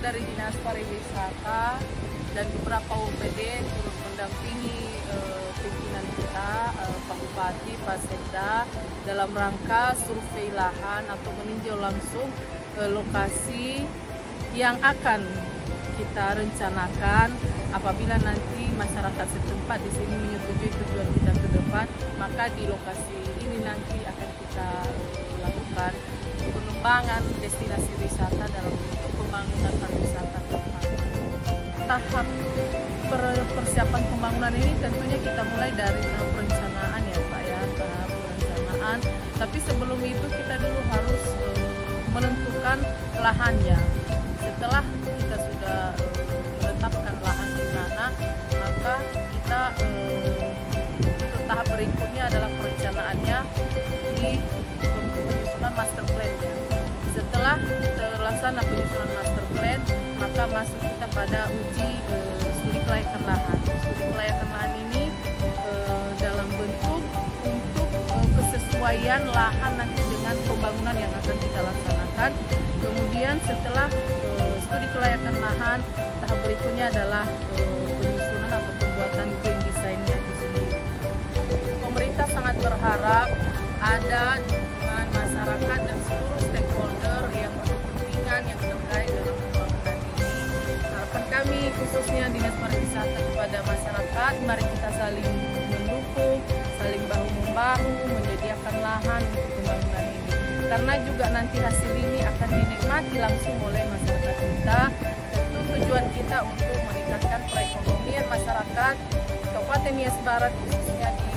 dari Dinas Pariwisata dan beberapa OPD turut mendampingi pimpinan kita, Pak Bupati, Pak Sekda, dalam rangka survei lahan atau meninjau langsung lokasi yang akan kita rencanakan apabila nanti masyarakat setempat di sini menyetujui tujuan kita ke depan, maka di lokasi ini nanti akan kita lakukan pengembangan destinasi wisata dalam bentuk pembangunan pariwisata ke depan. Tahap persiapan pembangunan ini tentunya kita mulai dari tahap perencanaan ya Pak ya, tahap perencanaan. Tapi sebelum itu kita dulu harus menentukan lahannya. Setelah kita sudah menetapkan lahan di mana, maka kita tahap berikutnya adalah perencanaannya di penyusunan master plan. Setelah terlaksana penyusunan master plan, maka masuk kita pada uji studi kelayakan lahan. Studi kelayakan lahan ini dalam bentuk untuk kesesuaian lahan nanti dengan pembangunan yang akan kita laksanakan. Kemudian setelah studi kelayakan lahan, tahap berikutnya adalah penyusunan atau pembuatan green design-nya itu sendiri. Pemerintah sangat berharap ada dukungan masyarakat dan seluruh stakeholder yang berkepentingan yang terkait dengan pembangunan ini. Harapan kami khususnya Dinas Pariwisata kepada masyarakat, mari kita saling mendukung, saling bahu-membahu, menyediakan lahan untuk pembangunan ini. Karena juga nanti hasil ini akan dinikmati langsung oleh masyarakat kita. Tentu tujuan kita untuk meningkatkan perekonomian masyarakat Kabupaten Nias Barat khususnya di